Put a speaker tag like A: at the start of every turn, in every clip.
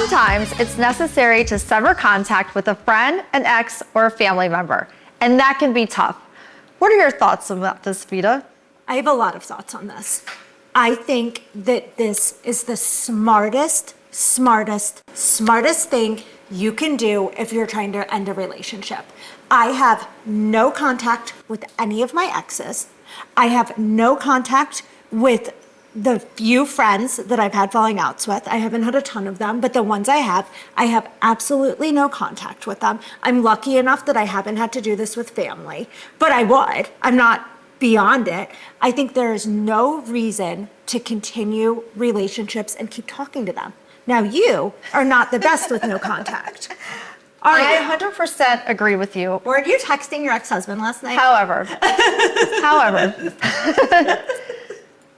A: Sometimes it's necessary to sever contact with a friend, an ex, or a family member, and that can be tough. What are your thoughts about this, Vita?
B: I have a lot of thoughts on this. I think that this is the smartest thing you can do if you're trying to end a relationship. I have no contact with any of my exes. I have no contact with the few friends that I've had falling outs with. I haven't had a ton of them, but the ones I have absolutely no contact with them. I'm lucky enough that I haven't had to do this with family, but I would. I'm not beyond it. I think there is no reason to continue relationships and keep talking to them. Now, you are not the best with no contact.
A: I 100% agree with you.
B: Weren't you texting your ex-husband last night?
A: However,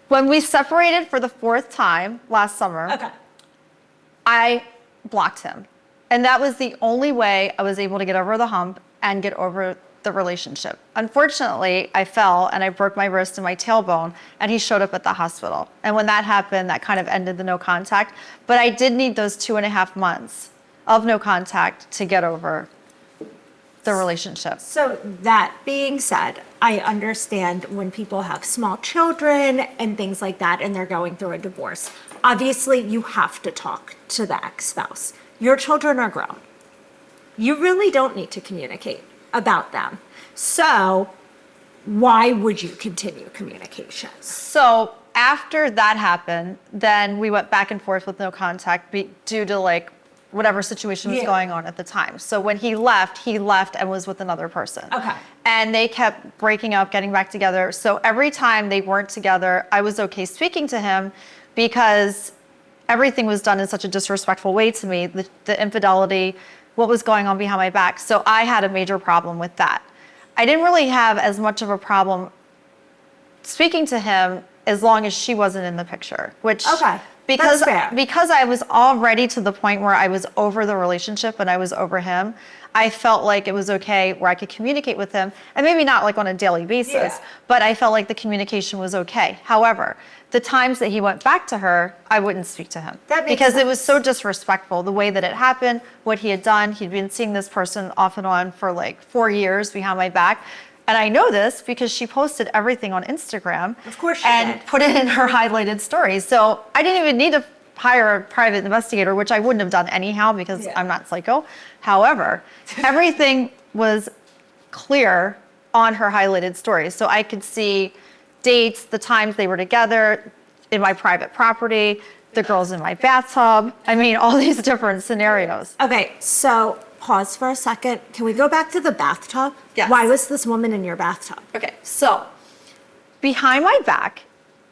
A: when we separated for the 4th time last summer, I blocked him. And that was the only way I was able to get over the hump and get over the relationship. Unfortunately, I fell and I broke my wrist and my tailbone, and he showed up at the hospital. And when that happened, that kind of ended the no contact. But I did need those 2.5 months of no contact to get over the relationship.
B: So that being said, I understand when people have small children and things like that and they're going through a divorce. Obviously, you have to talk to the ex-spouse. Your children are grown. You really don't need to communicate about them. So why would you continue communication?
A: So after that happened, then we went back and forth with no contact due to like whatever situation was going on at the time. So when he left and was with another person.
B: Okay.
A: And they kept breaking up, getting back together. So every time they weren't together, I was okay speaking to him because everything was done in such a disrespectful way to me, the infidelity, what was going on behind my back. So I had a major problem with that. I didn't really have as much of a problem speaking to him as long as she wasn't in the picture, which because I was already to the point where I was over the relationship and I was over him, I felt like it was okay where I could communicate with him, and maybe not like on a daily basis, but I felt like the communication was okay. However, the times that he went back to her, I wouldn't speak to him because it was so disrespectful, the way that it happened, what he had done. He'd been seeing this person off and on for like 4 years behind my back. And I know this because she posted everything on Instagram.
B: Of course she
A: and put it in her highlighted stories. So I didn't even need to hire a private investigator, which I wouldn't have done anyhow because I'm not psycho. However, everything was clear on her highlighted stories. So I could see dates, the times they were together, in my private property, the girls in my bathtub. I mean, all these different scenarios.
B: Okay, so pause for a second. Can we go back to the bathtub?
A: Yes.
B: Why was this woman in your bathtub?
A: Okay, so behind my back,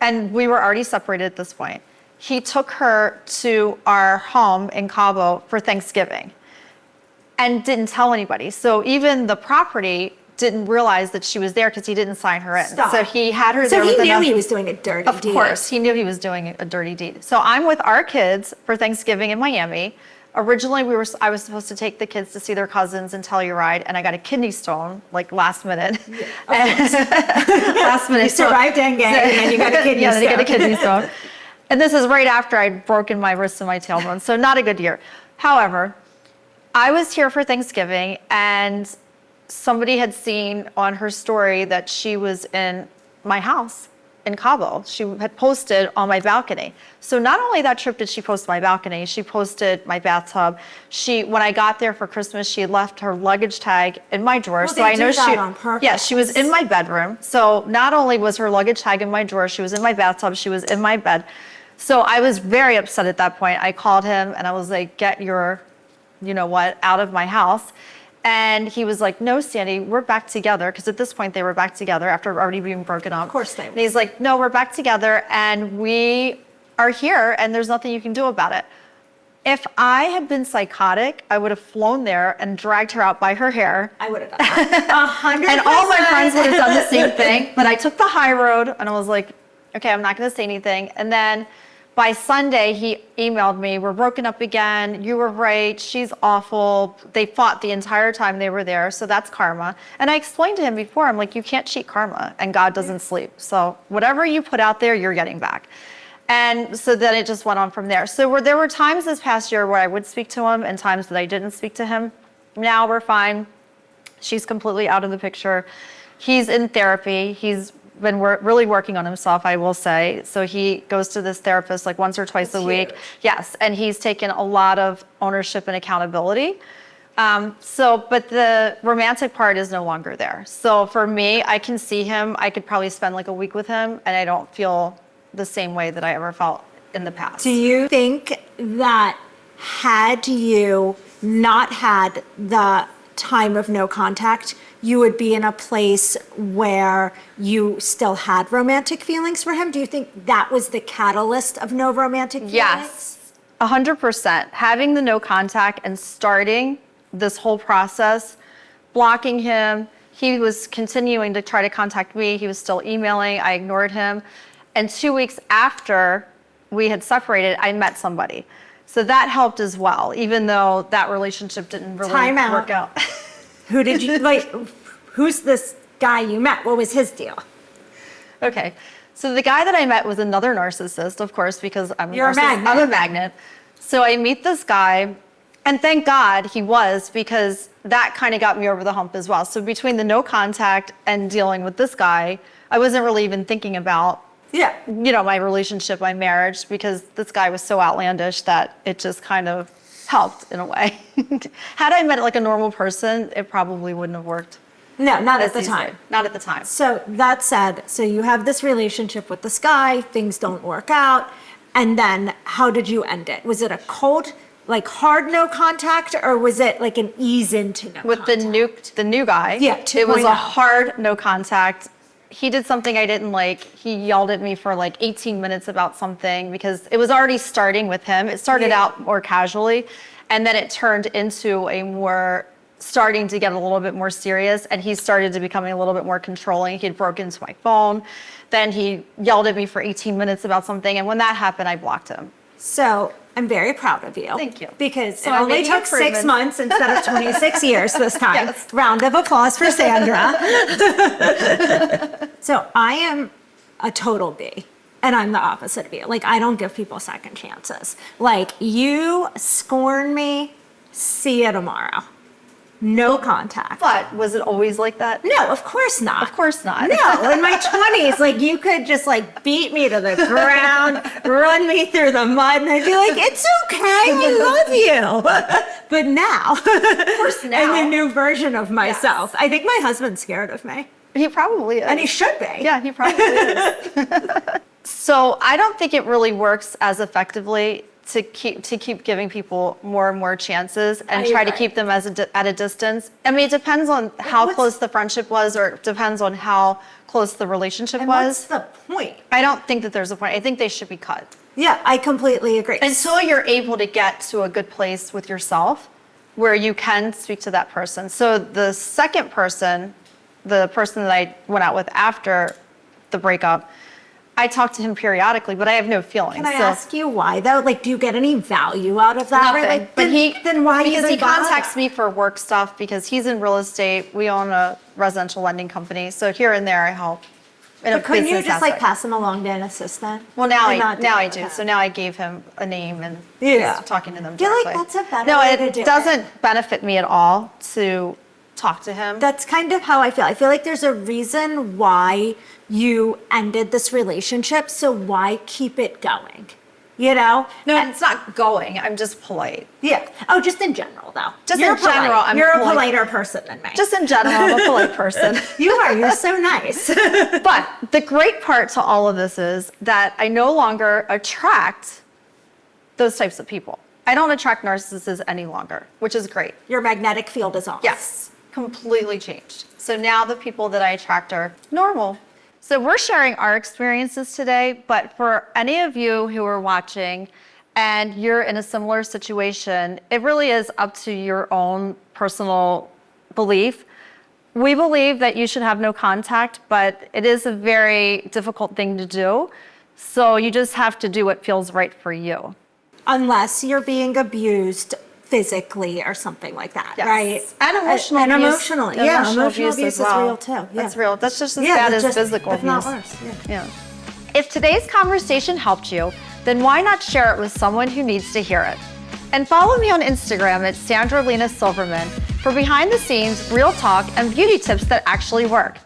A: and we were already separated at this point, he took her to our home in Cabo for Thanksgiving and didn't tell anybody. So even the property didn't realize that she was there because he didn't sign her in.
B: Stop.
A: So he had her there.
B: So he knew he was doing a dirty deed.
A: Of course, he knew he was doing a dirty deed. So I'm with our kids for Thanksgiving in Miami. Originally, I was supposed to take the kids to see their cousins in Telluride, and I got a kidney stone, like last minute. Last minute.
B: You survived dengue, and then you got a kidney stone.
A: Yeah, I got a kidney stone. And this is right after I'd broken my wrist and my tailbone, so not a good year. However, I was here for Thanksgiving, and somebody had seen on her story that she was in my house in Cabo. She had posted on my balcony. So not only that trip did she post my balcony, she posted my bathtub. When I got there for Christmas, she had left her luggage tag in my drawer.
B: Well, so I know she on purpose.
A: Yeah, she was in my bedroom. So not only was her luggage tag in my drawer, she was in my bathtub, she was in my bed. So I was very upset at that point. I called him and I was like, get your, you know what, out of my house. And he was like, no, Sandy, we're back together. Because at this point, they were back together after already being broken up.
B: Of course they were.
A: And he's like, no, we're back together and we are here and there's nothing you can do about it. If I had been psychotic, I would have flown there and dragged her out by her hair.
B: I would have done that. 100%.
A: And all my friends would have done the same thing. But I took the high road and I was like, okay, I'm not going to say anything. And then by Sunday, he emailed me, we're broken up again. You were right. She's awful. They fought the entire time they were there. So that's karma. And I explained to him before, I'm like, you can't cheat karma and God doesn't sleep. So whatever you put out there, you're getting back. And so then it just went on from there. So there were times this past year where I would speak to him and times that I didn't speak to him. Now we're fine. She's completely out of the picture. He's in therapy. He's been really working on himself, I will say. So he goes to this therapist like once or twice a week. Yes, and he's taken a lot of ownership and accountability. But the romantic part is no longer there. So for me, I can see him. I could probably spend like a week with him and I don't feel the same way that I ever felt in the past.
B: Do you think that had you not had the time of no contact, you would be in a place where you still had romantic feelings for him? Do you think that was the catalyst of no romantic feelings?
A: Yes, 100%. Having the no contact and starting this whole process, blocking him, he was continuing to try to contact me. He was still emailing. I ignored him. And 2 weeks after we had separated, I met somebody. So that helped as well, even though that relationship didn't really work out.
B: Who did you, like, who's this guy you met? What was his deal?
A: Okay. So the guy that I met was another narcissist, of course, because I'm
B: a magnet.
A: I'm a magnet. So I meet this guy, and thank God he was, because that kind of got me over the hump as well. So between the no contact and dealing with this guy, I wasn't really even thinking about my relationship, my marriage, because this guy was so outlandish that it just kind of helped in a way. Had I met like a normal person, it probably wouldn't have worked.
B: No, not at the time.
A: Not at the time.
B: So that said, so you have this relationship with this guy, things don't work out, and then how did you end it? Was it a cold, like hard no contact, or was it like an ease into no
A: with
B: contact?
A: the new guy?
B: Yeah,
A: it was
B: 2.0.
A: a hard no contact. He did something I didn't like. He yelled at me for like 18 minutes about something because it was already starting with him. It started out more casually, and then it turned into starting to get a little bit more serious, and he started to becoming a little bit more controlling. He had broken into my phone. Then he yelled at me for 18 minutes about something, and when that happened, I blocked him.
B: So I'm very proud of you.
A: Thank you.
B: Because
A: So
B: it only took 6 months instead of 26 years this time.
A: Yes.
B: Round of applause for Sandra. So I am a total B. And I'm the opposite of you. Like, I don't give people second chances. Like, you scorn me, see you tomorrow. No contact.
A: But was it always like that?
B: No, of course not.
A: Of course not.
B: No, in my 20s, like you could just like beat me to the ground, run me through the mud, and I'd be like, it's okay, I love you. But now,
A: Of course now.
B: I'm a new version of myself. I think my husband's scared of me.
A: He probably is.
B: And he should be.
A: Yeah, he probably is. So I don't think it really works as effectively to keep giving people more and more chances and try to keep them at a distance. I mean, it depends on how close the friendship was, or it depends on how close the relationship was.
B: What's the point?
A: I don't think that there's a point. I think they should be cut.
B: Yeah, I completely agree.
A: Until you're able to get to a good place with yourself where you can speak to that person. So the second person, the person that I went out with after the breakup, I talk to him periodically, but I have no feelings.
B: Can I ask you why though? Like, do you get any value out of that?
A: Nothing.
B: Like,
A: But
B: then why?
A: Because he
B: even bother?
A: contacts me for work stuff because he's in real estate. We own a residential lending company, so here and there I help.
B: But couldn't you just like pass him along to an assistant?
A: Well, now
B: And not
A: I
B: it
A: do.
B: with
A: So
B: him?
A: now I gave him a name and
B: Yeah.
A: he's talking to them
B: I feel
A: directly.
B: like that's a better
A: No,
B: way to
A: it
B: do it.
A: doesn't benefit me at all to talk to him.
B: That's kind of how I feel. I feel like there's a reason why you ended this relationship, so why keep it going? You know?
A: No, it's not going. I'm just polite.
B: Yeah. Oh, just in general, though.
A: Just
B: You're
A: in general,
B: polite.
A: I'm
B: You're
A: polite.
B: a politer person than me.
A: Just in general, I'm a polite person.
B: You are. You're so nice.
A: But the great part to all of this is that I no longer attract those types of people. I don't attract narcissists any longer, which is great.
B: Your magnetic field is off.
A: Yes, completely changed. So now the people that I attract are normal. So we're sharing our experiences today, but for any of you who are watching and you're in a similar situation, it really is up to your own personal belief. We believe that you should have no contact, but it is a very difficult thing to do. So you just have to do what feels right for you.
B: Unless you're being abused physically or something like that,
A: Yes.
B: right?
A: And emotional
B: and
A: abuse.
B: emotionally. Yeah, emotional abuse
A: as
B: is
A: well.
B: real too. Yeah.
A: That's real. That's just as
B: Yeah,
A: bad
B: that's
A: as
B: just-
A: physical
B: if not
A: abuse.
B: worse,
A: Yeah. If today's conversation helped you, then why not share it with someone who needs to hear it? And follow me on Instagram at Sandra Lena Silverman for behind the scenes, real talk, and beauty tips that actually work.